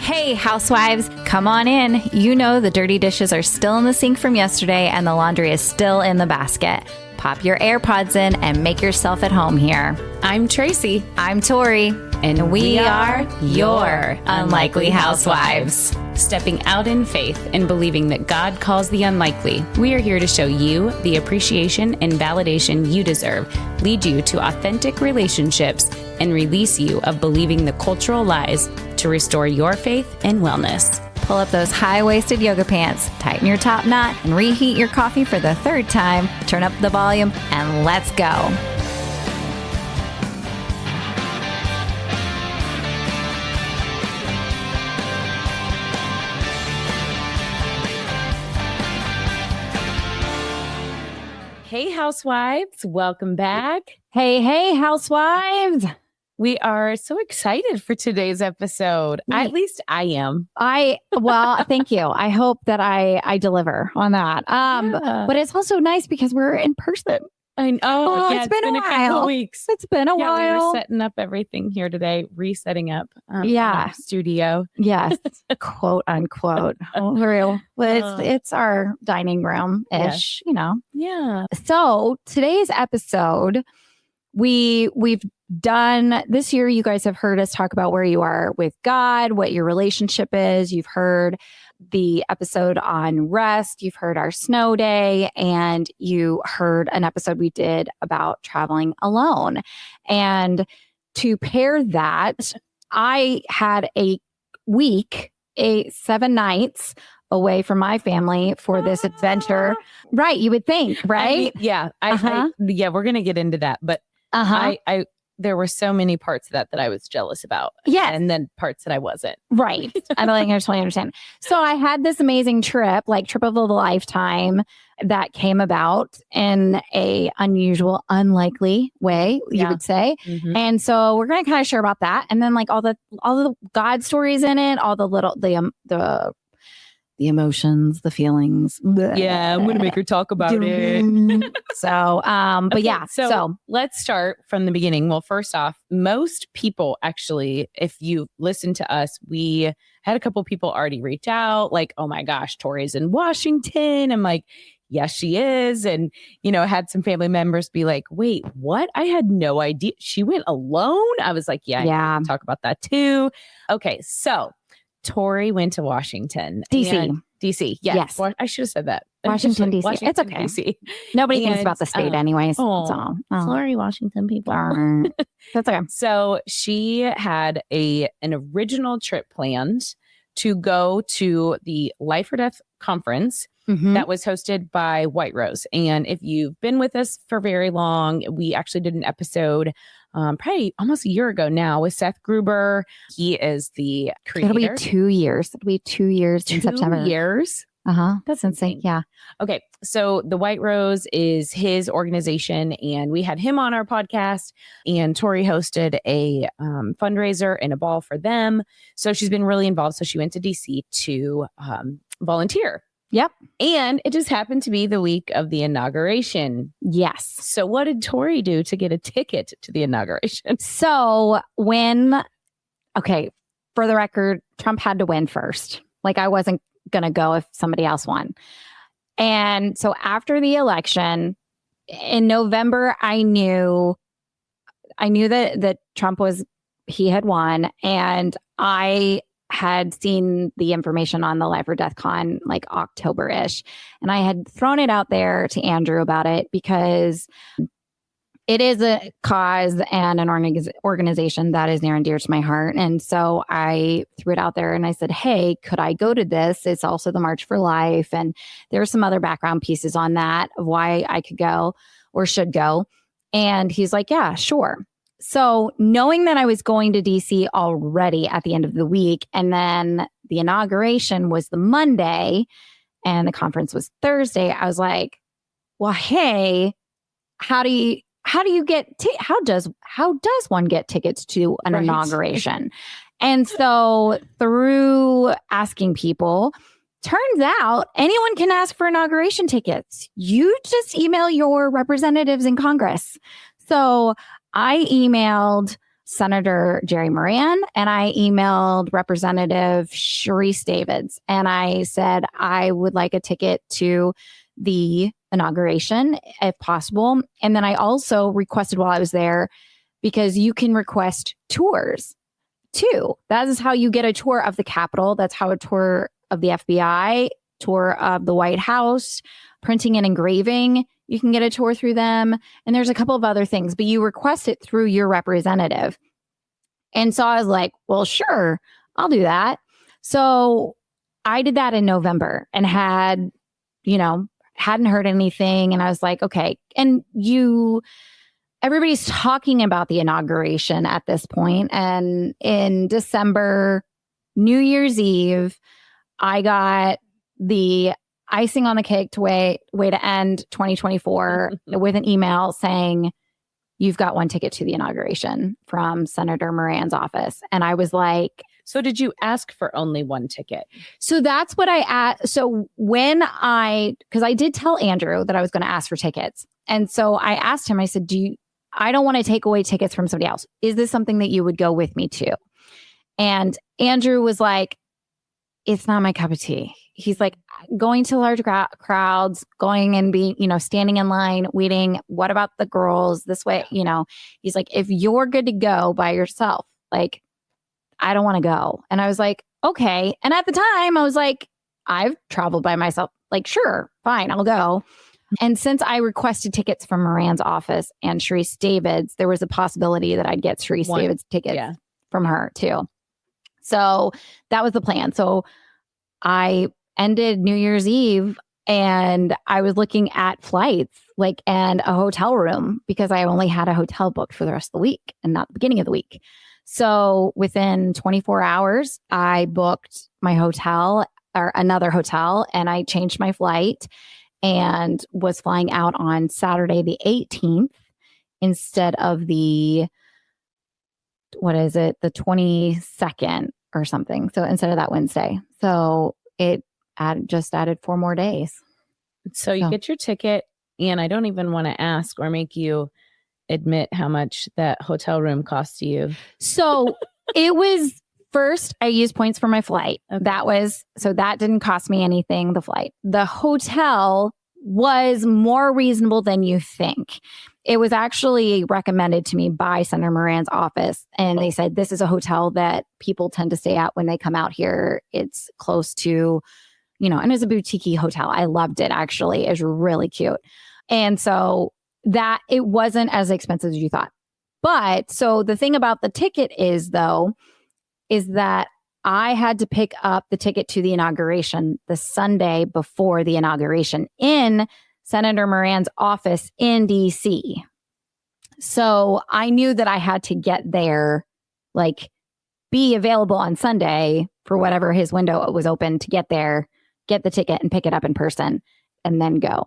Hey, housewives, come on in. You know the dirty dishes are still in the sink from yesterday and the laundry is still in the basket. Pop your AirPods in and make yourself at home here. I'm Tracy. I'm Tori. And we are your Unlikely Housewives. Stepping out in faith and believing that God calls the unlikely, we are here to show you the appreciation and validation you deserve, lead you to authentic relationships, and release you of believing the cultural lies to restore your faith and wellness. Pull up those high-waisted yoga pants, tighten your top knot, and reheat your coffee for the third time. Turn up the volume, and let's go. Hey, housewives, welcome back. Hey, housewives. We are so excited for today's episode. At least I am. Well, thank you. I hope that I deliver on that. But it's also nice because we're in person. I know. It's been a couple of weeks. It's been a while. We were setting up everything here today, resetting up our studio. Yes, quote unquote. Real. But it's our dining room-ish, you know. Yeah. So today's episode, we've done this year. You guys have heard us talk about where you are with God, what your relationship is. You've heard the episode on rest. You've heard our snow day, and you heard an episode we did about traveling alone. And to pair that, I had a week, 7 nights away from my family for this adventure. Right. You would think, right? We're going to get into that. But there were so many parts of that I was jealous about. Yeah. And then parts that I wasn't. Right. I totally understand. So I had this amazing trip of a lifetime that came about in a unusual, unlikely way, you would say. Mm-hmm. And so we're going to kind of share about that. And then like all the God stories in it, all the emotions, the feelings. Yeah, I'm going to make her talk about it. So, but yeah. So let's start from the beginning. Well, first off, most people actually, if you listen to us, we had a couple people already reach out like, oh my gosh, Tori's in Washington. I'm like, yes, she is. And, had some family members be like, wait, what? I had no idea. She went alone? I was like, yeah. I talk about that too. Okay, so Tori went to Washington. DC. Yes. I should have said that. Washington, DC. It's okay. DC. Nobody thinks about the state anyways. Sorry, Washington people. That's okay. So she had an original trip planned to go to the Life or Death conference that was hosted by White Rose. And if you've been with us for very long, we actually did an episode probably almost a year ago now with Seth Gruber. He is the creator. It'll be 2 years. It'll be 2 years in September. 2 years? That's insane. Yeah. Okay. So the White Rose is his organization, and we had him on our podcast, and Tori hosted a fundraiser and a ball for them. So she's been really involved. So she went to DC to volunteer. Yep. And it just happened to be the week of the inauguration. Yes. So what did Tori do to get a ticket to the inauguration? So for the record, Trump had to win first. Like I wasn't going to go if somebody else won. And so after the election in November, I knew that Trump he had won, and I had seen the information on the Life or Death Con like October-ish. And I had thrown it out there to Andrew about it because it is a cause and an organization that is near and dear to my heart. And so I threw it out there and I said, hey, could I go to this? It's also the March for Life. And there's some other background pieces on that of why I could go or should go. And he's like, yeah, sure. So knowing that I was going to DC already at the end of the week, and then the inauguration was the Monday and the conference was Thursday, I was like, well, hey, how does one get tickets to an inauguration? And so through asking people, turns out anyone can ask for inauguration tickets. You just email your representatives in Congress. So I emailed Senator Jerry Moran, and I emailed Representative Sharice Davids, and I said I would like a ticket to the inauguration if possible. And then I also requested while I was there, because you can request tours too. That is how you get a tour of the Capitol. That's how a tour of the FBI, tour of the White House, printing and engraving. You can get a tour through them. And there's a couple of other things, but you request it through your representative. And so I was like, well, sure, I'll do that. So I did that in November and hadn't heard anything. And I was like, okay. And everybody's talking about the inauguration at this point. And in December, New Year's Eve, I got the icing on the cake to way to end 2024 with an email saying, you've got one ticket to the inauguration from Senator Moran's office. And I was like, so did you ask for only one ticket? So that's what I asked. So because I did tell Andrew that I was going to ask for tickets. And so I asked him, I said, I don't want to take away tickets from somebody else. Is this something that you would go with me to? And Andrew was like, it's not my cup of tea. He's like, going to large crowds, going and standing in line, waiting. What about the girls this way? He's like, if you're good to go by yourself, like, I don't want to go. And I was like, okay. And at the time I was like, I've traveled by myself. Like, sure, fine, I'll go. And since I requested tickets from Moran's office and Sharice Davids, there was a possibility that I'd get Sharice Davids tickets from her too. So that was the plan. So I ended New Year's Eve and I was looking at flights and a hotel room, because I only had a hotel booked for the rest of the week and not the beginning of the week. So within 24 hours, I booked my hotel or another hotel, and I changed my flight and was flying out on Saturday the 18th instead of the 22nd or something. So instead of that Wednesday. So it just added 4 more days. So you get your ticket, and I don't even want to ask or make you admit how much that hotel room cost you. So it was, first, I used points for my flight. Okay. That didn't cost me anything, the flight. The hotel was more reasonable than you think. It was actually recommended to me by Senator Moran's office. And they said, this is a hotel that people tend to stay at when they come out here. It's close to, and it's a boutique hotel. I loved it, actually. It was really cute. And so that it wasn't as expensive as you thought. But so the thing about the ticket is that I had to pick up the ticket to the inauguration the Sunday before the inauguration in Senator Moran's office in DC. So I knew that I had to get there, be available on Sunday for whatever his window was open to get there, get the ticket and pick it up in person and then go.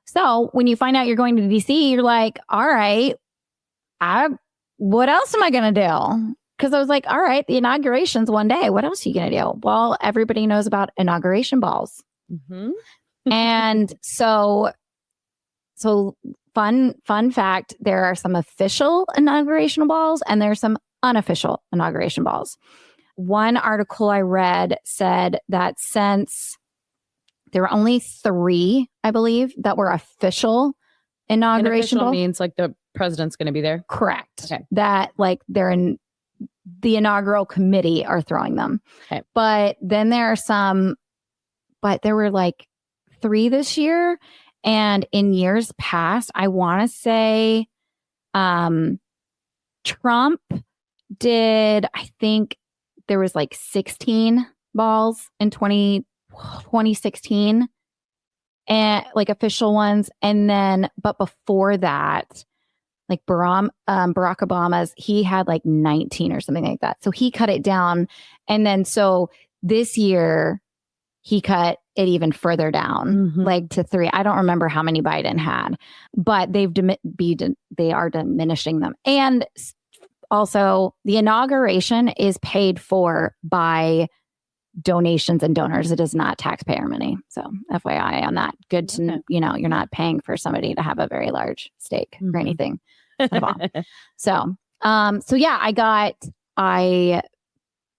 So when you find out you're going to DC, you're like, all right, what else am I going to do? Because I was like, all right, the inauguration's one day. What else are you going to do? Well, everybody knows about inauguration balls. Mm-hmm. And so fun fact, there are some official inauguration balls and there's some unofficial inauguration balls. One article I read said that since there were only 3, I believe, that were official inauguration balls. Means the president's going to be there? Correct. Okay. That they're in the inaugural committee are throwing them. Okay. But then there are there were 3 this year. And in years past, I want to say Trump did, I think there was 16 balls in 2016 and official ones. And then, but before that, Barack Obama's, he had 19 or something like that. So he cut it down. And then, so this year he cut it even further down, to 3. I don't remember how many Biden had, but they are diminishing them. And also the inauguration is paid for by donations and donors. It is not taxpayer money. So FYI on that. Good to know, you're not paying for somebody to have a very large stake or anything at all. So So yeah, I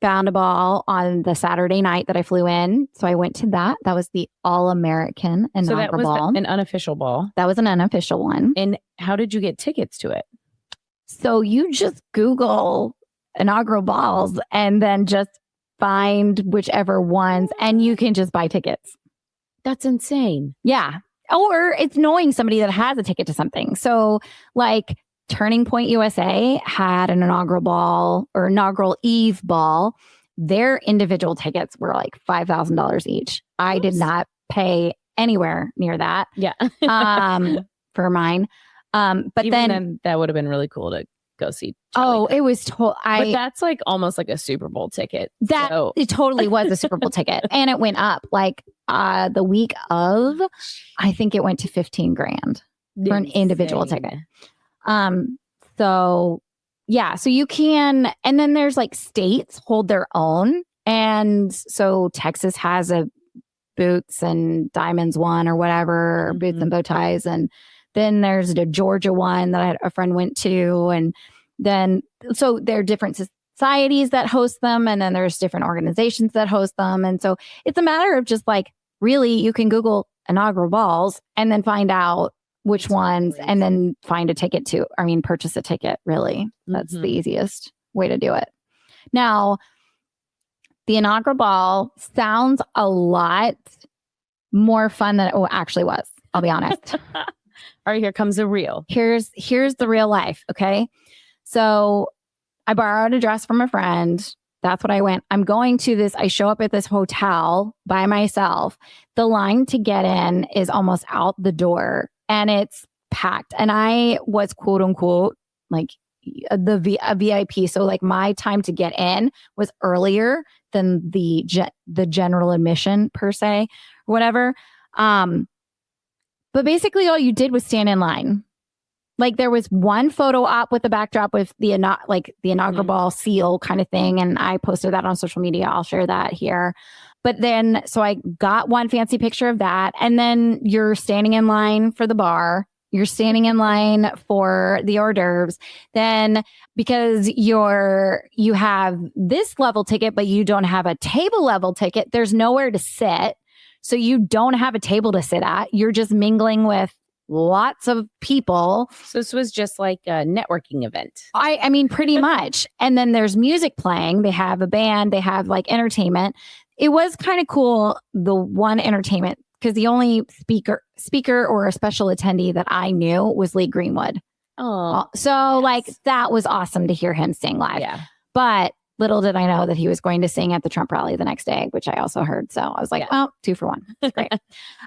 found a ball on the Saturday night that I flew in. So I went to that. That was the All-American So that inaugural was ball. an unofficial ball. That was an unofficial one. And how did you get tickets to it? So you just Google inaugural balls and then just find whichever ones and you can just buy tickets. That's insane. Yeah. Or it's knowing somebody that has a ticket to something. So like Turning Point USA had an inaugural ball or inaugural eve ball. Their individual tickets were like $5,000 each. I did not pay anywhere near that. Yeah. For mine. But Even then that would have been really cool to go see. It was but that's like almost like a Super Bowl ticket. It totally was a Super Bowl ticket. And it went up like the week of, I think it went to 15 grand for an individual ticket. So yeah, so you can, and then there's like states hold their own. And so Texas has a boots and diamonds one or whatever, or boots and bow ties. And then there's the Georgia one that a friend went to. And then, so there are different societies that host them. And then there's different organizations that host them. And so it's a matter of just like, really, you can Google inaugural balls and then find out which ones and then find a ticket purchase a ticket, really. That's the easiest way to do it. Now, the inaugural ball sounds a lot more fun than it actually was. I'll be honest. All right, here comes the real. Here's the real life. Okay. So I borrowed a dress from a friend. That's what I went. I'm going to this. I show up at this hotel by myself. The line to get in is almost out the door and it's packed. And I was quote unquote like a VIP. So like my time to get in was earlier than the general admission per se, or whatever. But basically all you did was stand in line. Like there was one photo op with the backdrop with the inaugural ball seal kind of thing. And I posted that on social media. I'll share that here. But then, so I got one fancy picture of that. And then you're standing in line for the bar. You're standing in line for the hors d'oeuvres. Then because you have this level ticket, but you don't have a table level ticket, there's nowhere to sit. So you don't have a table to sit at. You're just mingling with lots of people. So this was just like a networking event. I mean, pretty much. And then there's music playing. They have a band. They have like entertainment. It was kind of cool, the one entertainment, because the only speaker or a special attendee that I knew was Lee Greenwood. Oh, so like that was awesome to hear him sing live. Yeah. But little did I know that he was going to sing at the Trump rally the next day, which I also heard. So I was like, oh, 2 for 1. That's great.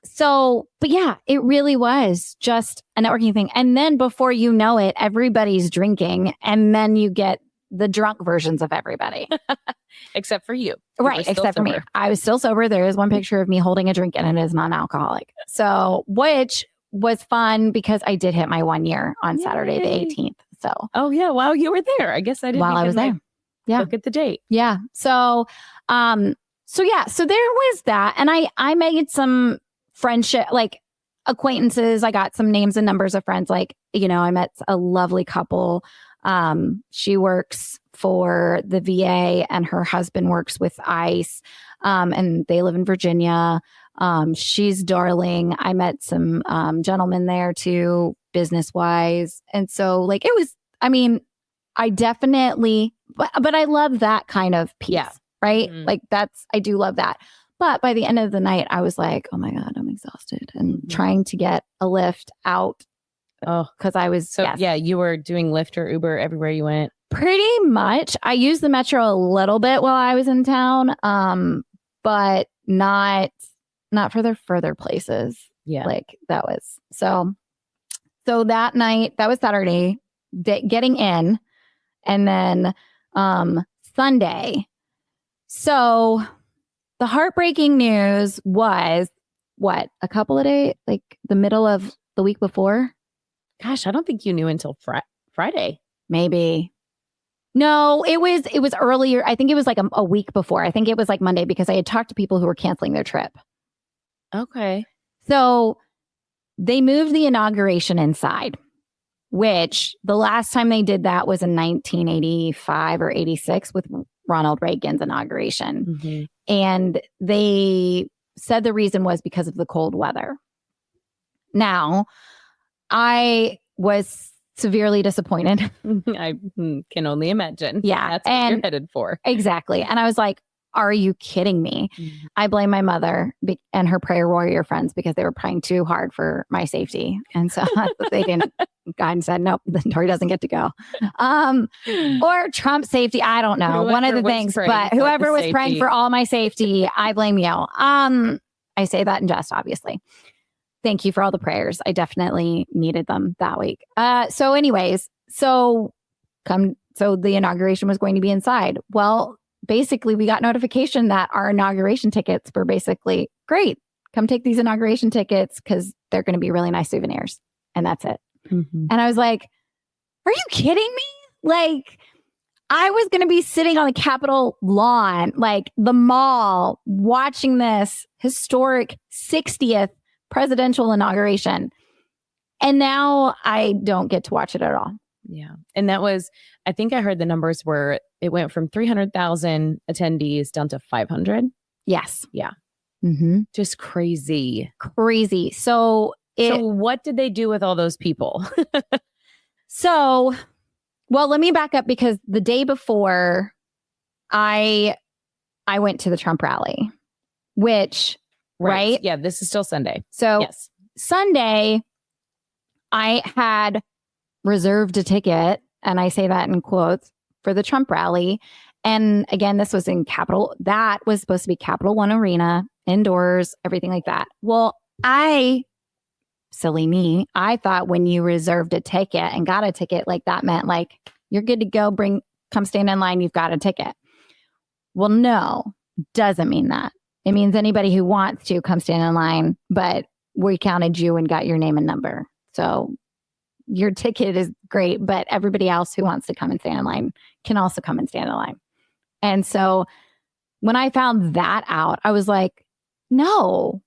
So, but yeah, it really was just a networking thing. And then before you know it, everybody's drinking. And then you get the drunk versions of everybody. Except for you. Right. Except for me. I was still sober. There is one picture of me holding a drink and it is non-alcoholic. So, which was fun because I did hit my 1 year on Saturday the 18th. So. Oh yeah. Wow. You were there. I guess I didn't. While I was there. Yeah. Look at the date. Yeah. So there was that. And I made some friendship, like acquaintances. I got some names and numbers of friends. Like, I met a lovely couple. She works for the VA and her husband works with ICE. And they live in Virginia. She's darling. I met some, gentlemen there too, business wise. And so like, it was, I definitely, but I love that kind of piece, right? Mm-hmm. Like I do love that. But by the end of the night, I was like, oh my God, I'm exhausted and trying to get a lift out. Oh, because I was. So you were doing Lyft or Uber everywhere you went. Pretty much. I used the metro a little bit while I was in town, but not for the further places. Yeah. Like that was. So that night, that was Saturday, getting in. And then Sunday. So the heartbreaking news was a couple of days, like the middle of the week before. Gosh, I don't think you knew until Friday. Maybe. No, it was earlier. I think it was like a week before. I think it was like Monday because I had talked to people who were canceling their trip. Okay. So they moved the inauguration inside. which the last time they did that was in 1985 or 86 with Ronald Reagan's inauguration. Mm-hmm. And they said the reason was because of the cold weather. Now, I was severely disappointed. I can only imagine. Yeah. That's what you're headed for. Exactly. And I was like, are you kidding me? Mm-hmm. I blame my mother and her prayer warrior friends because they were praying too hard for my safety. And so they didn't. God said, nope, Tori doesn't get to go. Or Trump's safety. I don't know. One of the things, but whoever was praying for all my safety, I blame you. I say that in jest, obviously. Thank you for all the prayers. I definitely needed them that week. So anyways, so the inauguration was going to be inside. Well, basically we got notification that our inauguration tickets were basically great. Come take these inauguration tickets because they're going to be really nice souvenirs. And that's it. Mm-hmm. And I was like, are you kidding me? Like, I was going to be sitting on the Capitol lawn, like the mall, watching this historic 60th presidential inauguration. And now I don't get to watch it at all. Yeah. And that was, I think I heard the numbers were, it went from 300,000 attendees down to 500. Yes. Yeah. Mm-hmm. Just crazy. Crazy. So what did they do with all those people? So, well, let me back up because the day before I went to the Trump rally, which, right? Yeah, this is still Sunday. So yes. Sunday, I had reserved a ticket, and I say that in quotes, for the Trump rally. And again, this was in Capitol. That was supposed to be Capital One Arena, indoors, everything like that. Well, silly me, I thought when you reserved a ticket and got a ticket, like that meant like you're good to go, come stand in line, you've got a ticket. Well, no, doesn't mean that. It means anybody who wants to come stand in line, but we counted you and got your name and number. So your ticket is great, but everybody else who wants to come and stand in line can also come and stand in line. And so when I found that out, I was like, no,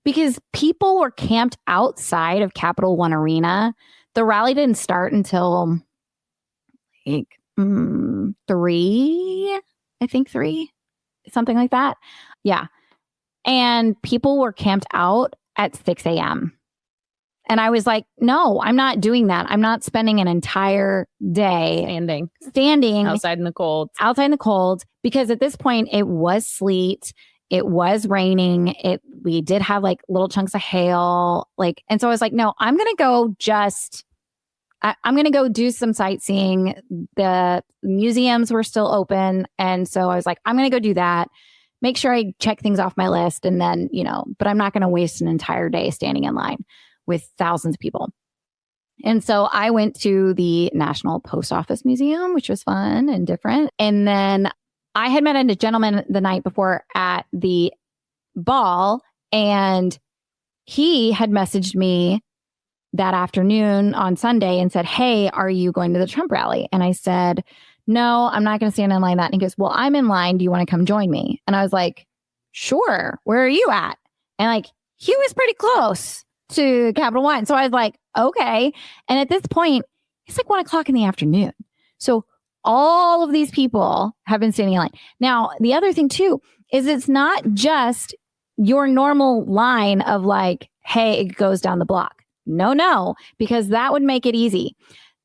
because people were camped outside of Capital One Arena. The rally didn't start until like 3, something like that. Yeah. And people were camped out at 6 a.m. And I was like, no, I'm not doing that. I'm not spending an entire day standing outside in the cold, because at this point it was sleet. It was raining. We did have like little chunks of hail. And so I was like, no, I'm going to go I'm going to go do some sightseeing. The museums were still open. And so I was like, I'm going to go do that. Make sure I check things off my list. And then, but I'm not going to waste an entire day standing in line with thousands of people. And so I went to the National Post Office Museum, which was fun and different. And then I had met a gentleman the night before at the ball, and he had messaged me that afternoon on Sunday and said, hey, are you going to the Trump rally? And I said, no, I'm not going to stand in line that. And he goes, well, I'm in line. Do you want to come join me? And I was like, sure. Where are you at? And he was pretty close to Capital One. So I was like, okay. And at this point, it's like 1:00 in the afternoon. So all of these people have been standing in line. Now, the other thing too, is it's not just your normal line of hey, it goes down the block. No, because that would make it easy.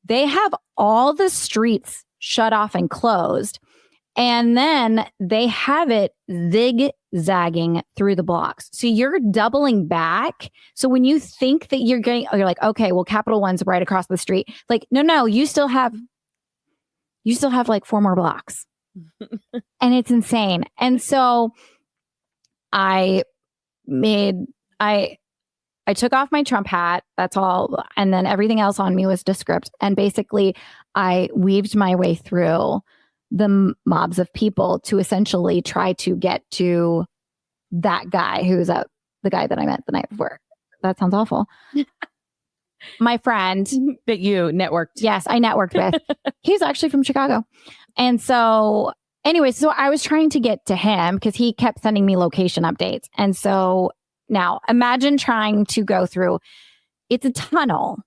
They have all the streets shut off and closed. And then they have it zigzagging through the blocks. So you're doubling back. So when you think that you're like, okay, well, Capital One's right across the street. No, you still have 4 more blocks. And it's insane. And so I took off my Trump hat. That's all. And then everything else on me was descript. And basically I weaved my way through the mobs of people to essentially try to get to that guy who's the guy that I met the night before. That sounds awful. My friend that you networked. Yes, I networked with. He's actually from Chicago. And so anyway, so I was trying to get to him because he kept sending me location updates. And so now imagine trying to go through, it's a tunnel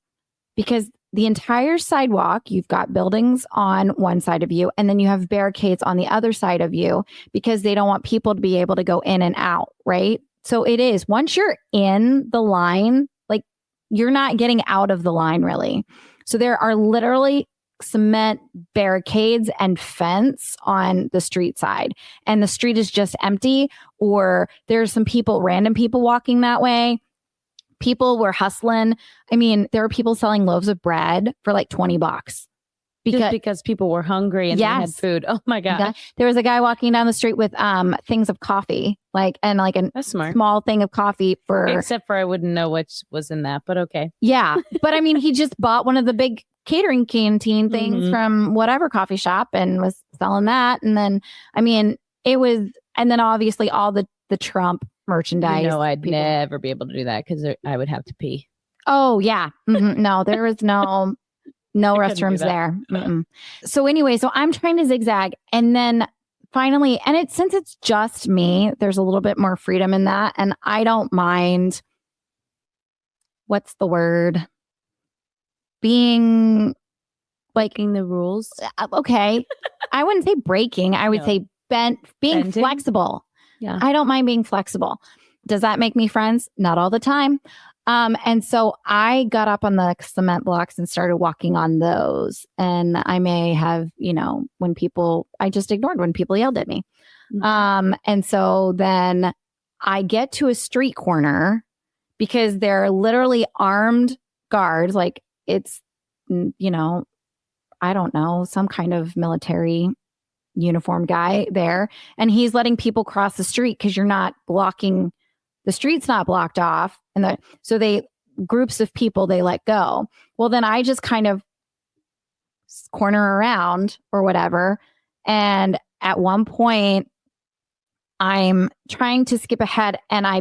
because the entire sidewalk, you've got buildings on one side of you, and then you have barricades on the other side of you because they don't want people to be able to go in and out, right? So it is, once you're in the line, like you're not getting out of the line really. So there are literally cement barricades and fence on the street side, and the street is just empty, or there's some people, random people walking that way. People were hustling. I mean, there were people selling loaves of bread for like $20 because people were hungry and they had food. Oh my God. There was a guy walking down the street with things of coffee, and a small thing of coffee for. Except for I wouldn't know which was in that, but okay. Yeah. But I mean, he just bought one of the big catering canteen things from whatever coffee shop and was selling that. And then, I mean, and then obviously all the Trump merchandise. I'd never be able to do that because I would have to pee. Oh yeah. No, there was no restrooms there. So anyway, so I'm trying to zigzag, and then finally, and since it's just me, there's a little bit more freedom in that, and I don't mind. What's the word? Being breaking the rules. Okay, I wouldn't say breaking. I would say being flexible. Yeah. I don't mind being flexible. Does that make me friends? Not all the time. And so I got up on the cement blocks and started walking on those. And I may have, I just ignored when people yelled at me. And so then I get to a street corner because they're literally armed guards. Like it's, I don't know, some kind of military uniform guy there, and he's letting people cross the street because you're not blocking, the street's not blocked off, and so groups of people they let go. Well, then I just kind of corner around or whatever, and at one point I'm trying to skip ahead and I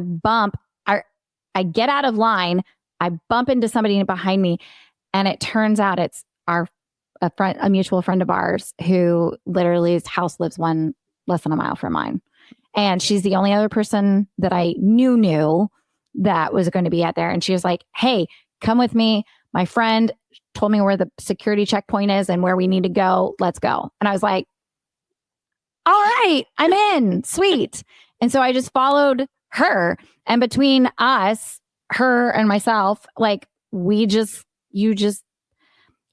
I get out of line, I bump into somebody behind me, and it turns out it's a mutual friend of ours who literally his house lives less than a mile from mine. And she's the only other person that I knew that was going to be out there. And she was like, hey, come with me. My friend told me where the security checkpoint is and where we need to go. Let's go. And I was like, all right, I'm in. Sweet. And so I just followed her. And between us, her and myself, like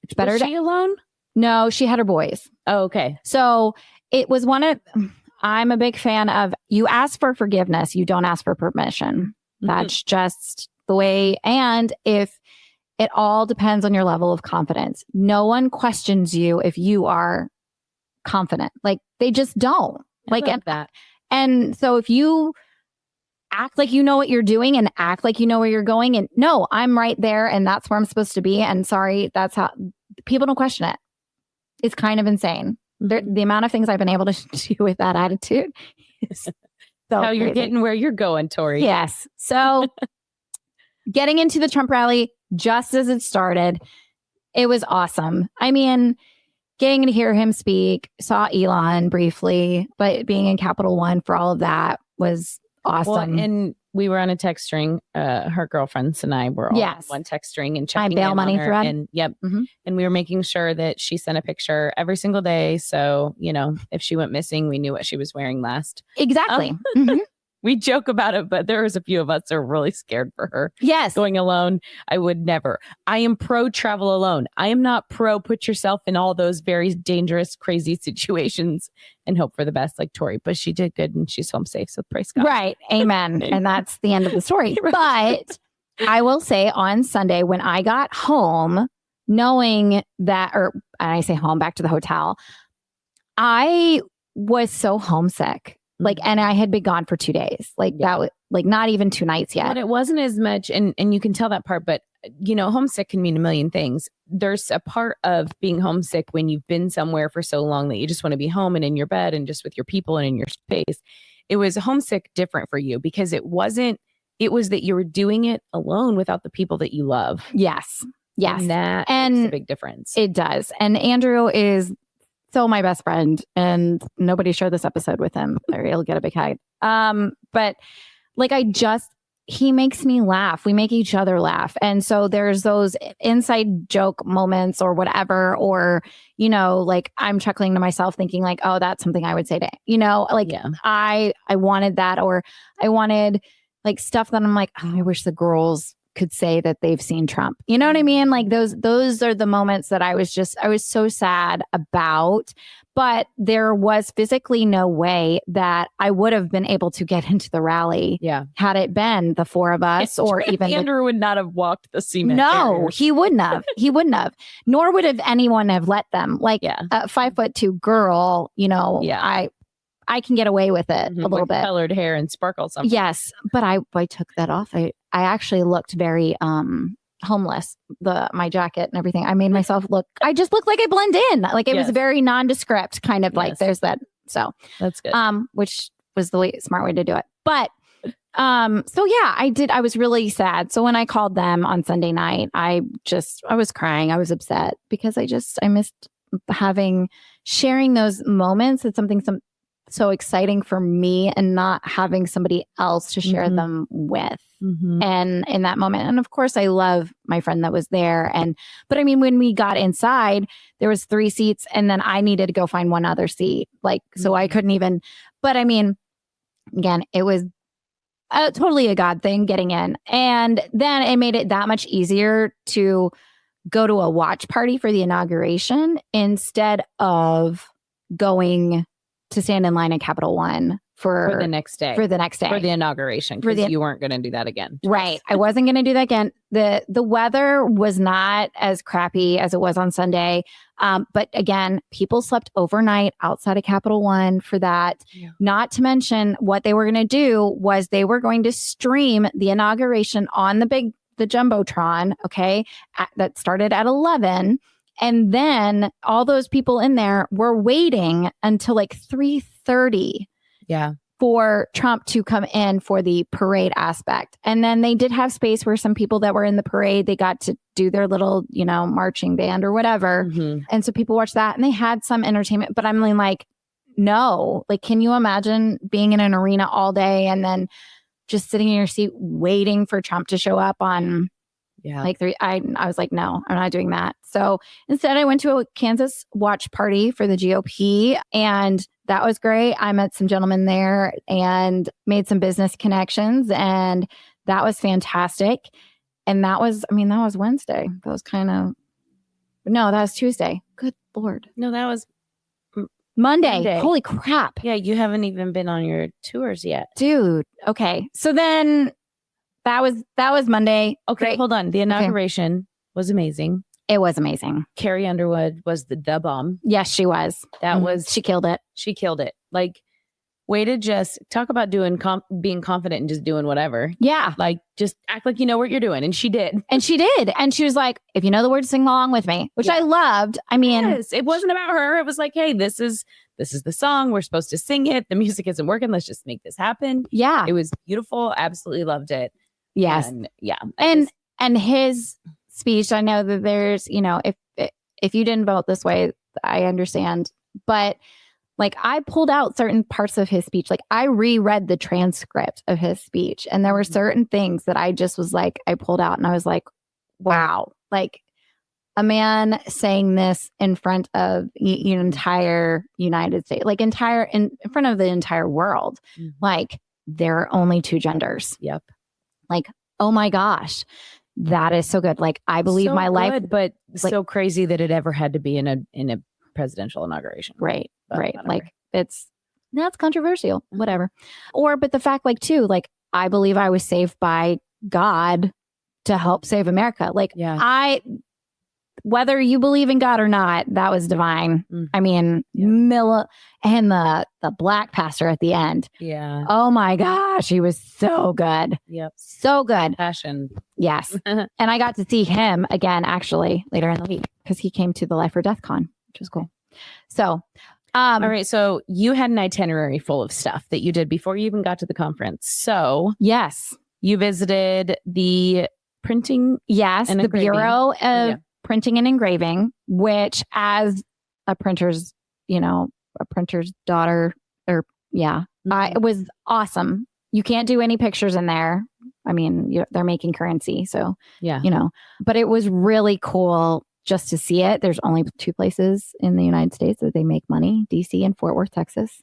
it's better. Was she alone? No, she had her boys. Oh, okay. So it was I'm a big fan of, you ask for forgiveness, you don't ask for permission. That's just the way. And if it all depends on your level of confidence, no one questions you if you are confident. Like they just don't. That. And so if you act like you know what you're doing and act like you know where you're going, and no, I'm right there and that's where I'm supposed to be. And sorry, that's how people don't question it. It's kind of insane. The amount of things I've been able to do with that attitude is how you're getting where you're going, Tori. Yes. So getting into the Trump rally just as it started, it was awesome. I mean, getting to hear him speak, saw Elon briefly, but being in Capital One for all of that was awesome. Well, and we were on a text string. Her girlfriends and I were all on one text string and checking bail money thread. And and we were making sure that she sent a picture every single day. So, if she went missing, we knew what she was wearing last. Exactly. We joke about it, but there was a few of us that are really scared for her. Yes. Going alone. I would never. I am pro travel alone. I am not pro put yourself in all those very dangerous, crazy situations and hope for the best like Tori. But she did good and she's home safe. So praise God. Right. Amen. And that's the end of the story. But I will say on Sunday when I got home, knowing that, and I say home, back to the hotel, I was so homesick. And I had been gone for 2 days. That was not even 2 nights yet. But it wasn't as much, and you can tell that part, but homesick can mean a million things. There's a part of being homesick when you've been somewhere for so long that you just want to be home and in your bed and just with your people and in your space. It was homesick different for you because it was that you were doing it alone without the people that you love. Yes. And that makes a big difference. It does. And Andrew is so my best friend, and nobody shared this episode with him or he'll get a big hug. But he makes me laugh. We make each other laugh. And so there's those inside joke moments or whatever, or, you know, like I'm chuckling to myself thinking like, oh, that's something I would say to, you know, like I wanted that, or I wanted like stuff that I'm like, oh, I wish the girls could say that they've seen Trump. You know what I mean? Like those are the moments that I was so sad about. But there was physically no way that I would have been able to get into the rally had it been the four of us, or even Andrew would not have walked the cement. No, he wouldn't have. He wouldn't have. Nor would have anyone have let them. Like a 5'2" girl, you know, I can get away with it a little bit. Colored hair and sparkles. Something. Yes, but I took that off. I actually looked very homeless, my jacket and everything. I made myself I just looked like I blend in. Like it was very nondescript, kind of like there's that. So that's good. Which was the smart way to do it. But so yeah, I was really sad. So when I called them on Sunday night, I was crying. I was upset because I missed sharing those moments. It's something so exciting for me, and not having somebody else to share them with. And in that moment, and of course I love my friend that was there. But I mean, when we got inside, there was 3 seats, and then I needed to go find one other seat. Like, so I couldn't even, but I mean, again, it was totally a God thing getting in. And then it made it that much easier to go to a watch party for the inauguration instead of going to stand in line at Capital One for the next day. For the next day. For the inauguration. Because you weren't going to do that again. Right. I wasn't going to do that again. The weather was not as crappy as it was on Sunday. But again, people slept overnight outside of Capital One for that. Yeah. Not to mention what they were going to do was they were going to stream the inauguration on the Jumbotron, okay, that started at 11. And then all those people in there were waiting until like 3:30 for Trump to come in for the parade aspect. And then they did have space where some people that were in the parade, they got to do their little, you know, marching band or whatever. And so people watched that and they had some entertainment. But I'm like, no, like, can you imagine being in an arena all day and then just sitting in your seat waiting for Trump to show up on like 3? I was like, no, I'm not doing that. So instead I went to a Kansas watch party for the GOP, and that was great. I met some gentlemen there and made some business connections, and that was fantastic. And that was Wednesday. That was Tuesday. Good Lord. No, that was Monday. Holy crap. Yeah. You haven't even been on your tours yet. Dude. Okay. So then that was Monday. Okay. Great. Hold on. The inauguration was amazing. It was amazing. Carrie Underwood was the bomb. Yes, she was. She killed it. She killed it. Like, way to just talk about being confident and just doing whatever. Yeah. Like, just act like you know what you're doing. And she did. And she did. And she was like, if you know the words, sing along with me, which I loved. I mean, it wasn't about her. It was like, hey, this is the song. We're supposed to sing it. The music isn't working. Let's just make this happen. Yeah. It was beautiful. Absolutely loved it. Yes. And and his speech, I know that there's, you know, if you didn't vote this way, I understand. But like, I pulled out certain parts of his speech. Like, I reread the transcript of his speech, and there were certain things that I just was like, I pulled out and I was like, wow, like a man saying this in front of entire United States, like in front of the entire world. Like, there are only 2 genders. Yep. Like, oh my gosh, that is so good. Like, I believe so my life, but like, so crazy that it ever had to be in a presidential inauguration. Right. Right. Like, that's controversial, whatever. But the fact, like, too, like, I believe I was saved by God to help save America. Like, whether you believe in God or not, that was divine. I mean, Milla and the black pastor at the end. Yeah. Oh my gosh, he was so good. Yep. So good. Passion. Yes. And I got to see him again, actually, later in the week, because he came to the Life or Death Con, which was cool. So, all right. So you had an itinerary full of stuff that you did before you even got to the conference. So yes, you visited the printing. Yes. The Bureau of Printing and Engraving, which, as a printer's daughter, it was awesome. You can't do any pictures in there. I mean, they're making currency. So, Yeah. But it was really cool just to see it. There's only 2 places in the United States that they make money, DC and Fort Worth, Texas.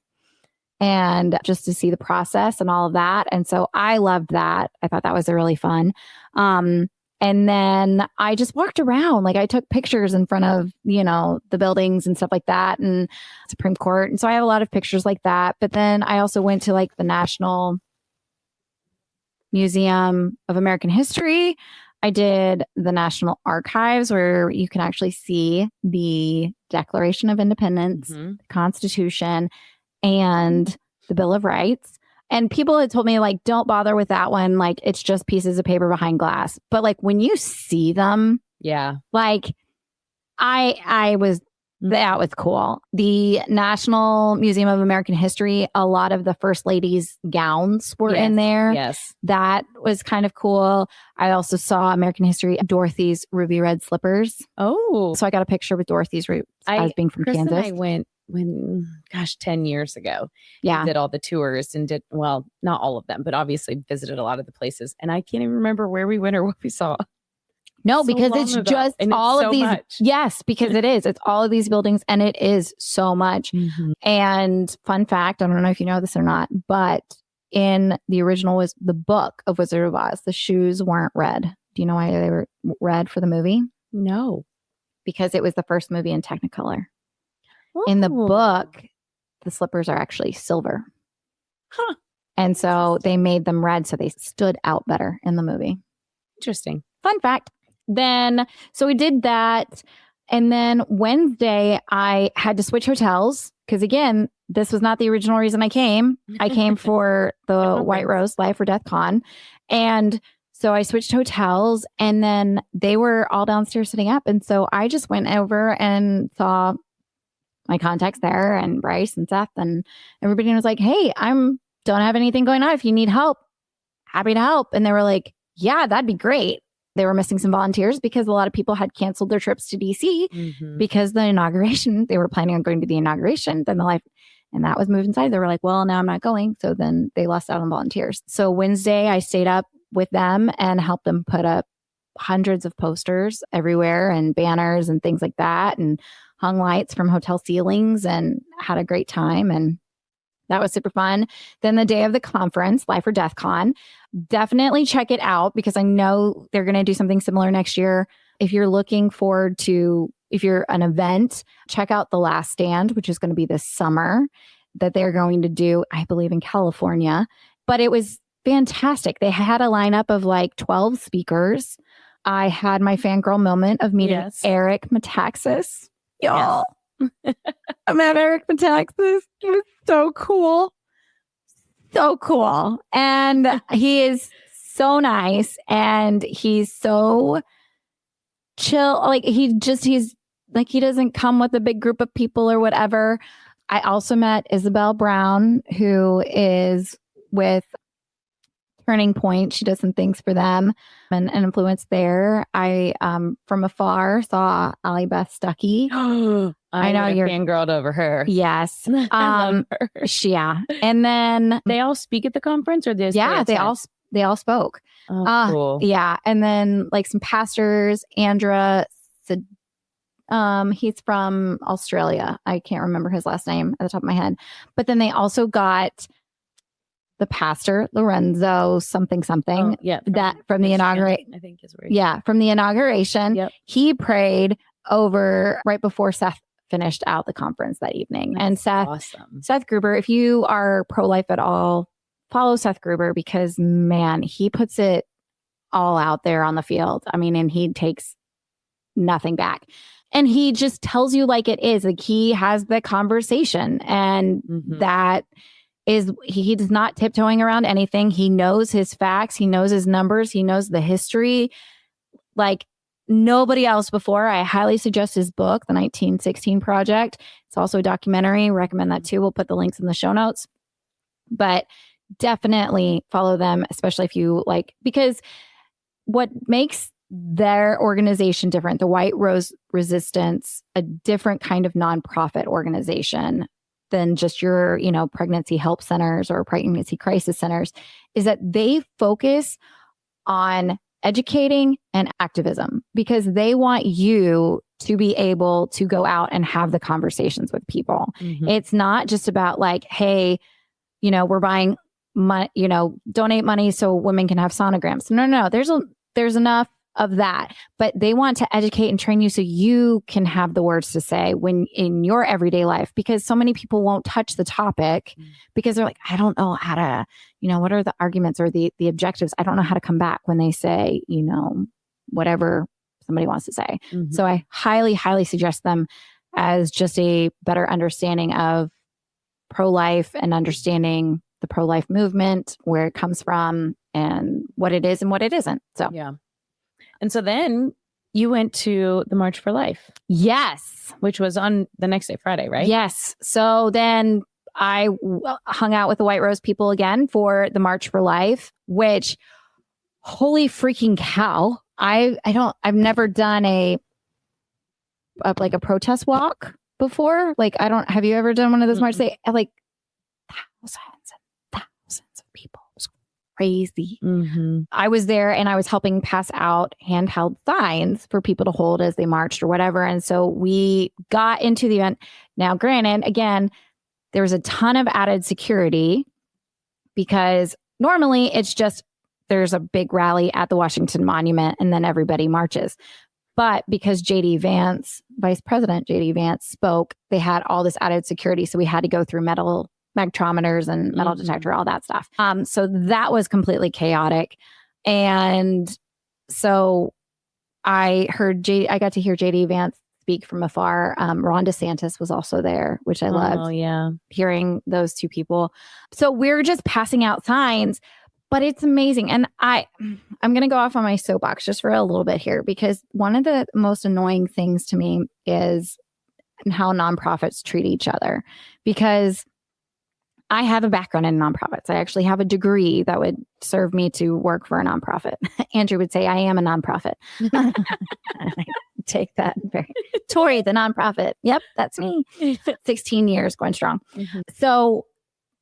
And just to see the process and all of that. And so I loved that. I thought that was really fun. And then I just walked around. Like I took pictures in front of, the buildings and stuff like that and Supreme Court. And so I have a lot of pictures like that. But then I also went to like the National Museum of American History. I did the National Archives where you can actually see the Declaration of Independence, the Constitution, and the Bill of Rights. And people had told me, like, don't bother with that one. Like, it's just pieces of paper behind glass. But like when you see them, like that was cool. The National Museum of American History, a lot of the First Lady's gowns were in there. Yes. That was kind of cool. I also saw American History, Dorothy's ruby red slippers. Oh. So I got a picture with Dorothy's as being from Chris Kansas. And I went 10 years ago. Yeah. Did all the tours and not all of them, but obviously visited a lot of the places. And I can't even remember where we went or what we saw. No, because it's just all of these. Much. Yes, because it is. It's all of these buildings and it is so much. And fun fact, I don't know if you know this or not, but in the original was the book of Wizard of Oz. The shoes weren't red. Do you know why they were red for the movie? No. Because it was the first movie in Technicolor. In the book, the slippers are actually silver. Huh. And so they made them red so they stood out better in the movie. Interesting. Fun fact. Then, so we did that. And then Wednesday, I had to switch hotels because, again, this was not the original reason I came. I came for the White Rose Life or Death Con. And so I switched hotels and then they were all downstairs sitting up. And so I just went over and saw my contacts there and Bryce and Seth and everybody was like, hey, don't have anything going on. If you need help, happy to help. And they were like, yeah, that'd be great. They were missing some volunteers because a lot of people had canceled their trips to DC because the inauguration, they were planning on going to the inauguration. Then and that was moved inside. They were like, well, now I'm not going. So then they lost out on volunteers. So Wednesday, I stayed up with them and helped them put up hundreds of posters everywhere and banners and things like that and hung lights from hotel ceilings and had a great time. And that was super fun. Then the day of the conference, Life or Death Con, definitely check it out because I know they're going to do something similar next year. If you're looking forward to, if you're an event, check out The Last Stand, which is going to be this summer that they're going to do, I believe, in California. But it was fantastic. They had a lineup of like 12 speakers. I had my fangirl moment of meeting Eric Metaxas. Y'all. Yes. I met Eric Metaxas. It was so cool. So cool. And he is so nice and he's so chill. Like he's like, he doesn't come with a big group of people or whatever. I also met Isabel Brown, who is with Turning Point. She does some things for them and an influence there. I, from afar, saw Allie Beth Stuckey. I know you're fangirled over her. Yes. I love her. Yeah. And then they all speak at the conference or they all spoke. Oh, cool. Yeah. And then like some pastors, Andra, he's from Australia. I can't remember his last name at the top of my head. But then they also got the pastor, Lorenzo, something. Oh, yeah. From the inauguration. I think is where. Yeah. From the inauguration. Yep. He prayed over right before Seth finished out the conference that evening. That's and Seth Gruber, if you are pro-life at all, follow Seth Gruber because, man, he puts it all out there on the field. I mean, and he takes nothing back. And he just tells you like it is. Like he has the conversation and that is, he's not tiptoeing around anything. He knows his facts. He knows his numbers. He knows the history. Like nobody else before. I highly suggest his book, The 1916 Project. It's also a documentary. Recommend that too. We'll put the links in the show notes. But definitely follow them, especially if you like, because what makes their organization different, the White Rose Resistance, a different kind of nonprofit organization than just your, pregnancy help centers or pregnancy crisis centers, is that they focus on educating and activism because they want you to be able to go out and have the conversations with people. It's not just about like, hey, we're buying money, donate money so women can have sonograms. No. There's enough of that, but they want to educate and train you so you can have the words to say when in your everyday life, because so many people won't touch the topic because they're like, I don't know how to, what are the arguments or the objectives? I don't know how to come back when they say, whatever somebody wants to say. So I highly, highly suggest them as just a better understanding of pro-life and understanding the pro-life movement, where it comes from and what it is and what it isn't. So, yeah. And so then you went to the March for Life. Yes. Which was on the next day, Friday, right? Yes. So then I hung out with the White Rose people again for the March for Life, which holy freaking cow. I've never done a protest walk before. Have you ever done one of those marches? They have like thousands and thousands of people. It was crazy. I was there and I was helping pass out handheld signs for people to hold as they marched or whatever. And so we got into the event. Now, granted, again, there was a ton of added security because normally it's just there's a big rally at the Washington Monument and then everybody marches. But because Vice President JD Vance spoke, they had all this added security. So we had to go through metal spectrometers and metal detector, all that stuff. So that was completely chaotic. And so I got to hear JD Vance speak from afar. Ron DeSantis was also there, which I loved. Oh, yeah. Hearing those two people. So we're just passing out signs, but it's amazing. And I'm going to go off on my soapbox just for a little bit here, because one of the most annoying things to me is how nonprofits treat each other, because I have a background in nonprofits. I actually have a degree that would serve me to work for a nonprofit. Andrew would say I am a nonprofit. I take that very Tori, the nonprofit. Yep, that's me. 16 years going strong. So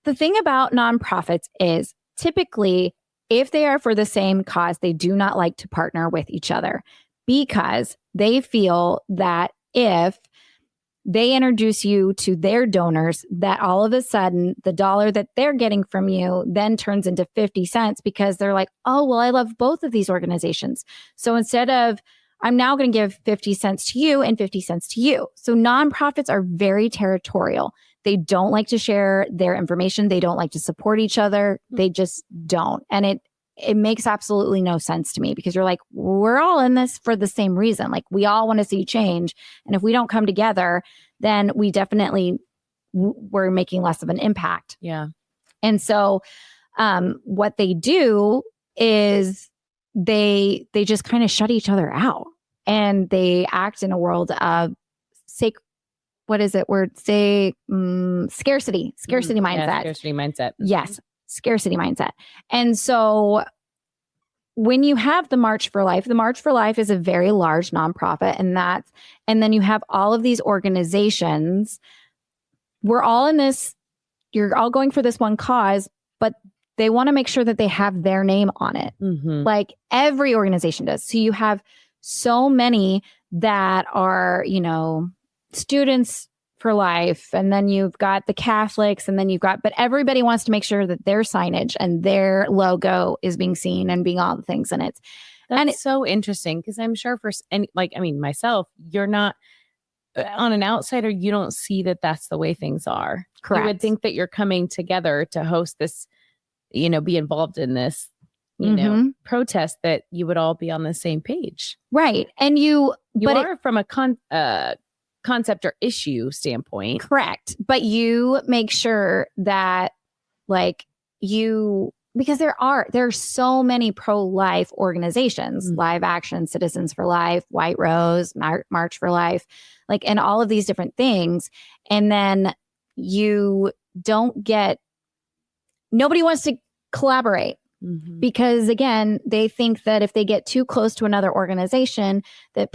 the thing about nonprofits is typically, if they are for the same cause, they do not like to partner with each other because they feel that if they introduce you to their donors, that all of a sudden the dollar that they're getting from you then turns into 50 cents because they're like, oh, well, I love both of these organizations. So instead of, I'm now going to give 50 cents to you and 50 cents to you. So nonprofits are very territorial. They don't like to share their information. They don't like to support each other. They just don't. And it makes absolutely no sense to me, because you're like, we're all in this for the same reason. Like, we all want to see change. And if we don't come together, then we definitely we're making less of an impact. Yeah. And so what they do is they just kind of shut each other out, and they act in a world of scarcity mindset. Yeah, scarcity mindset. Yes. Scarcity mindset. And so when you have the March for Life is a very large nonprofit, and then you have all of these organizations. We're all in this, you're all going for this one cause, but they want to make sure that they have their name on it. Like every organization does. So you have so many that are, Students for Life, and then you've got the Catholics, and then but everybody wants to make sure that their signage and their logo is being seen and being all the things in it. That's so interesting, because I'm sure myself, you're not on an outsider, you don't see that that's the way things are. Correct. You would think that you're coming together to host this, be involved in this, protest, that you would all be on the same page. Right. And you are from a concept or issue standpoint. Correct. But you make sure that because there are so many pro-life organizations, Live Action, Citizens for Life, White Rose, March for Life, and all of these different things. And then nobody wants to collaborate. Because again, they think that if they get too close to another organization, that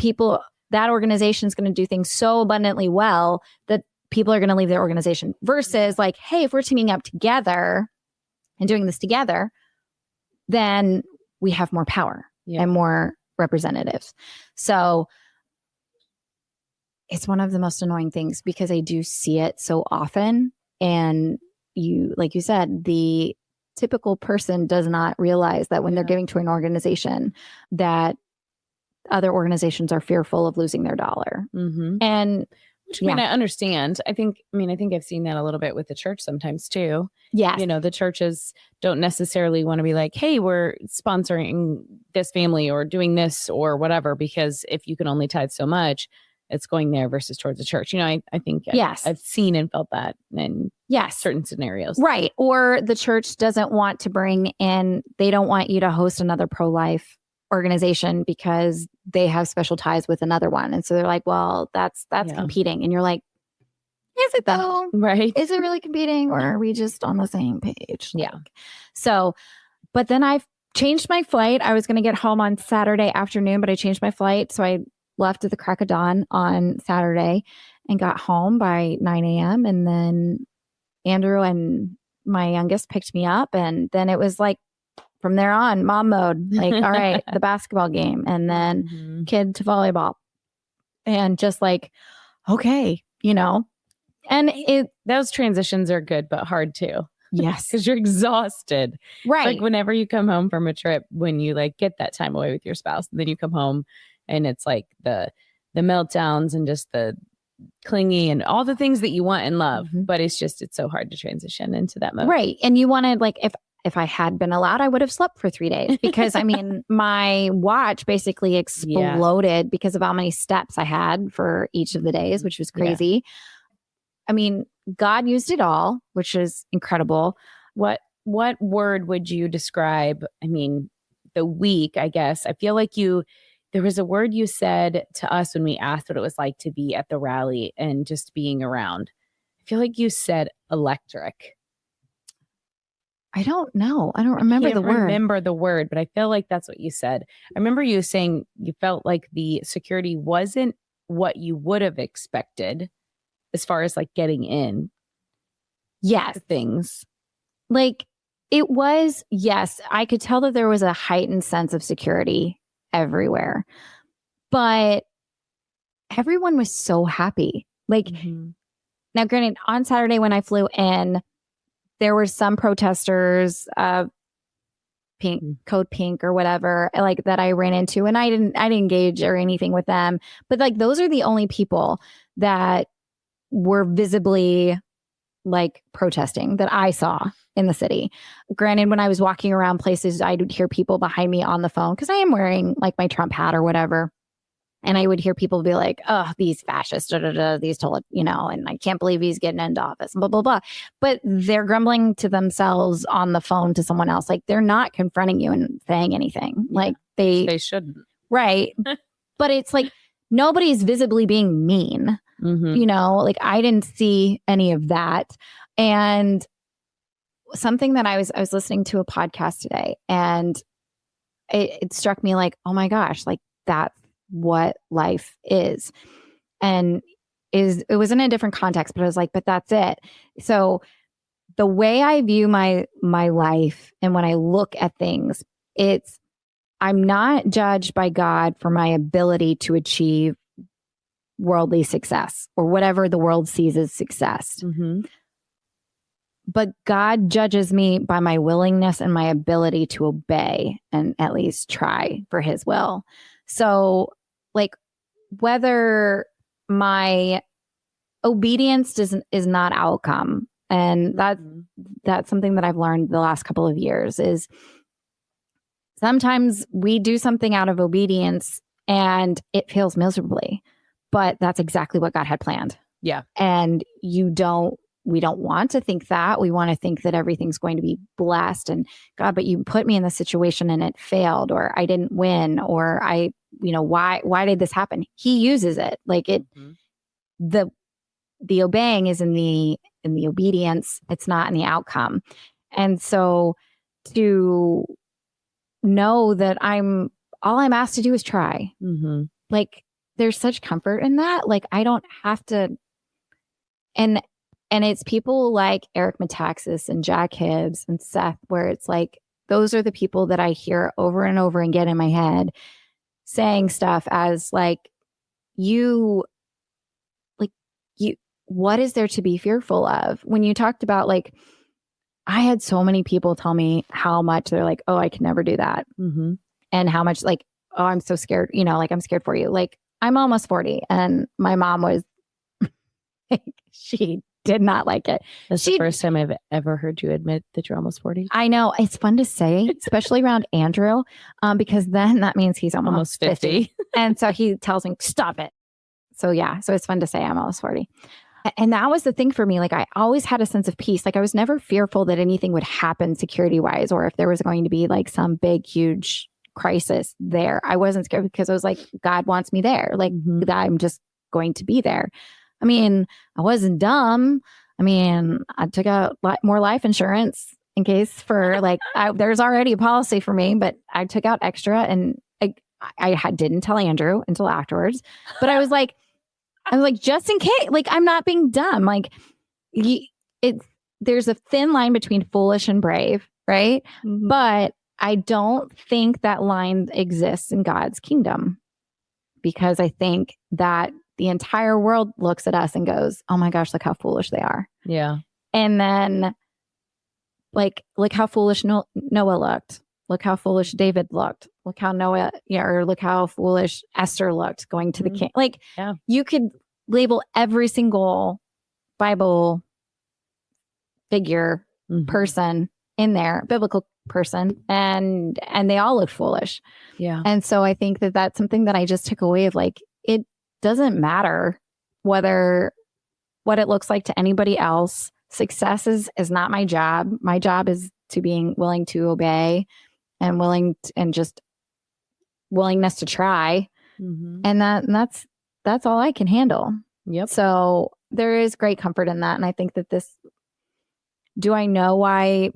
organization is going to do things so abundantly well that people are going to leave their organization, versus hey, if we're teaming up together and doing this together, then we have more power and more representatives. So it's one of the most annoying things because I do see it so often. And you, like you said, the typical person does not realize that when they're giving to an organization, that other organizations are fearful of losing their dollar. And which, I mean, I understand. I think I've seen that a little bit with the church sometimes too. Yes. You know, the churches don't necessarily want to be like, hey, we're sponsoring this family or doing this or whatever, because if you can only tithe so much, it's going there versus towards the church. You know, I think I've seen and felt that in certain scenarios. Right. Or the church doesn't want to bring in, they don't want you to host another pro-life organization because they have special ties with another one. And so they're like, well, that's competing. And you're like, is it though? Right. Is it really competing, or are we just on the same page? Yeah. So, but then I've changed my flight. I was going to get home on Saturday afternoon, but I changed my flight. So I left at the crack of dawn on Saturday and got home by 9 a.m. And then Andrew and my youngest picked me up. And then it was like, from there on, mom mode, like, all right, the basketball game, and then kid to volleyball. And just like, okay, you know, and those transitions are good, but hard too. Yes. Because you're exhausted. Right. Like whenever you come home from a trip, when you like get that time away with your spouse, then you come home and it's like the meltdowns and just the clingy and all the things that you want and love. But it's so hard to transition into that mode. Right. And you wanted, like, if I had been allowed, I would have slept for 3 days because I mean, my watch basically exploded because of how many steps I had for each of the days, which was crazy. I mean, God used it all, which is incredible. What word would you describe? I mean, the week, I guess. I feel like there was a word you said to us when we asked what it was like to be at the rally and just being around. I feel like you said electric. I don't know. I don't remember the word. Remember the word, but I feel like that's what you said. I remember you saying you felt like the security wasn't what you would have expected as far as like getting in. Yes. Things. Like it was, yes, I could tell that there was a heightened sense of security everywhere, but everyone was so happy. Like now, granted, on Saturday when I flew in, there were some protesters, code pink or whatever, like that I ran into, and I didn't engage or anything with them. But like those are the only people that were visibly like protesting that I saw in the city. Granted, when I was walking around places, I would hear people behind me on the phone because I am wearing like my Trump hat or whatever. And I would hear people be like, oh, these fascists, these told, you know, and I can't believe he's getting into office, blah, blah, blah. But they're grumbling to themselves on the phone to someone else. Like they're not confronting you and saying anything. Like they shouldn't. Right. But it's like nobody's visibly being mean. You know, like I didn't see any of that. And something that I was listening to a podcast today, and it struck me like, oh my gosh, like that's what life is. And it was in a different context, but I was like, but that's it. So the way I view my life and when I look at things, I'm not judged by God for my ability to achieve worldly success or whatever the world sees as success. But God judges me by my willingness and my ability to obey and at least try for his will. So like whether my obedience is not outcome. And that's something that I've learned the last couple of years is sometimes we do something out of obedience and it fails miserably, but that's exactly what God had planned. Yeah. And we don't want to think that. We want to think that everything's going to be blessed and God, but you put me in this situation and it failed, or I didn't win, or why did this happen? He uses it. Like the obeying is in the obedience. It's not in the outcome. And so to know that all I'm asked to do is try. Like there's such comfort in that. Like I don't have to, and it's people like Eric Metaxas and Jack Hibbs and Seth, where it's like those are the people that I hear over and over again in my head saying stuff as like, what is there to be fearful of? When you talked about like, I had so many people tell me how much they're like, oh, I can never do that. Mm-hmm. And how much like, oh, I'm so scared, like I'm scared for you. Like I'm almost 40 and my mom was, she did not like it. That's the first time I've ever heard you admit that you're almost 40. I know. It's fun to say, especially around Andrew, because then that means he's almost 50. And so he tells me, stop it. So yeah, so it's fun to say I'm almost 40. And that was the thing for me. Like I always had a sense of peace. Like I was never fearful that anything would happen security wise, or if there was going to be like some big, huge crisis there. I wasn't scared because I was like, God wants me there. Like I'm just going to be there. I mean, I wasn't dumb. I mean, I took out more life insurance in case for like, there's already a policy for me, but I took out extra and I didn't tell Andrew until afterwards, but I was like, just in case, like, I'm not being dumb. Like there's a thin line between foolish and brave, right? Mm-hmm. But I don't think that line exists in God's kingdom, because I think that the entire world looks at us and goes, oh my gosh, look how foolish they are. Yeah. And then like, look how foolish Noah looked. Look how foolish David looked. Look how or look how foolish Esther looked going to the king. Like you could label every single Bible figure, person in there, biblical person, and they all look foolish. Yeah. And so I think that that's something that I just took away of like, it doesn't matter what it looks like to anybody else. Success is not my job. My job is to being willing to obey and just willingness to try. Mm-hmm. And that's all I can handle. Yep. So there is great comfort in that. And I think that do I know why,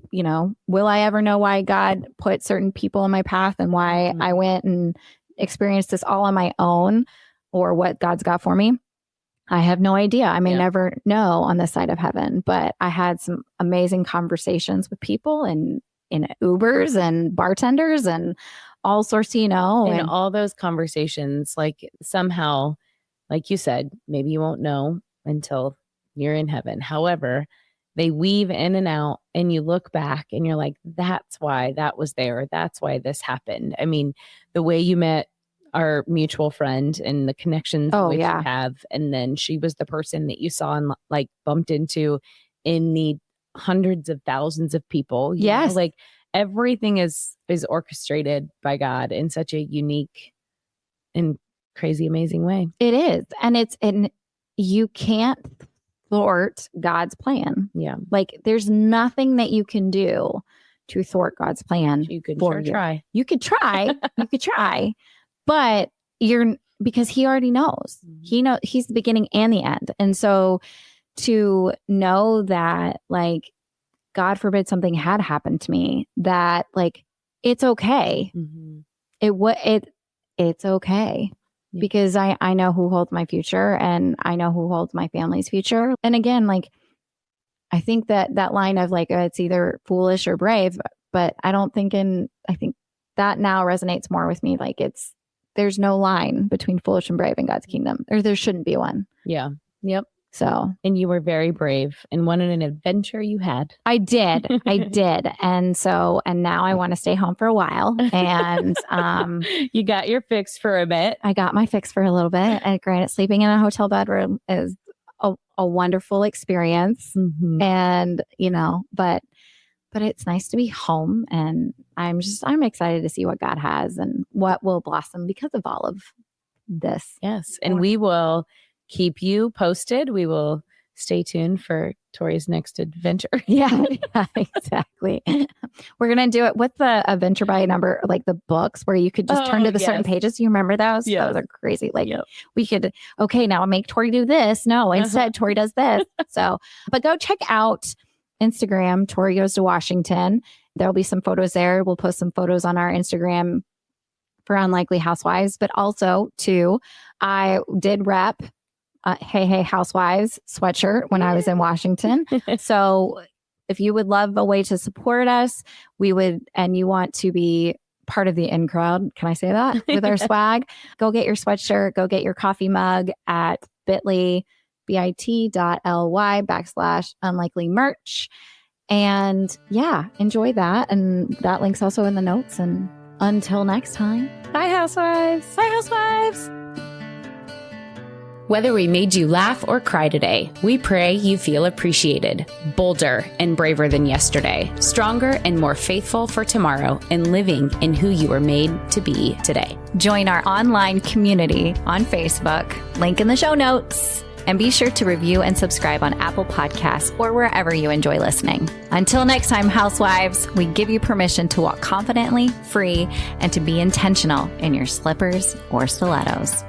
will I ever know why God put certain people in my path and why I went and experienced this all on my own, or what God's got for me? I have no idea. I may never know on this side of heaven, but I had some amazing conversations with people and in Ubers and bartenders and all sorts, and all those conversations, like somehow, like you said, maybe you won't know until you're in heaven. However, they weave in and out, and you look back and you're like, that's why that was there. That's why this happened. I mean, the way you met our mutual friend and the connections you have, and then she was the person that you saw and like bumped into in the hundreds of thousands of people. Yes. Like everything is orchestrated by God in such a unique and crazy, amazing way. It is. And you can't thwart God's plan. Yeah. Like there's nothing that you can do to thwart God's plan. You could try. You could try. You could try, but because he already knows. Mm-hmm. He's the beginning and the end. And so to know that, like, God forbid something had happened to me, that like, it's okay. Mm-hmm. It's okay. Yeah. Because I know who holds my future, and I know who holds my family's future. And again, like, I think that line of like, it's either foolish or brave, but I think that now resonates more with me. Like there's no line between foolish and brave in God's kingdom. There shouldn't be one. Yeah. Yep. So, and you were very brave and won an adventure you had. I did. And now I want to stay home for a while. And you got your fix for a bit. I got my fix for a little bit. And granted, sleeping in a hotel bedroom is a wonderful experience. Mm-hmm. And, but it's nice to be home, and I'm excited to see what God has and what will blossom because of all of this. Yes. And we will keep you posted. We will stay tuned for Tori's next adventure. Yeah, exactly. We're going to do it with the adventure by number, like the books where you could just turn to the certain pages. You remember those? Yeah. Those are crazy. Like we could, okay, now make Tori do this. No, instead Tori does this. So, but go check out Instagram, Tori Goes to Washington. There'll be some photos there. We'll post some photos on our Instagram for Unlikely Housewives, but also too, I did rep Hey Housewives sweatshirt when I was in Washington. So if you would love a way to support us, and you want to be part of the in crowd, can I say that, with our swag, go get your sweatshirt, go get your coffee mug at bit.ly/unlikely merch. And yeah, enjoy that. And that link's also in the notes. And until next time, Bye, housewives. bye, housewives. Whether we made you laugh or cry today, we pray you feel appreciated, bolder and braver than yesterday, stronger and more faithful for tomorrow, and living in who you were made to be today. Join our online community on Facebook, link in the show notes, and be sure to review and subscribe on Apple Podcasts or wherever you enjoy listening. Until next time, housewives, we give you permission to walk confidently, free, and to be intentional in your slippers or stilettos.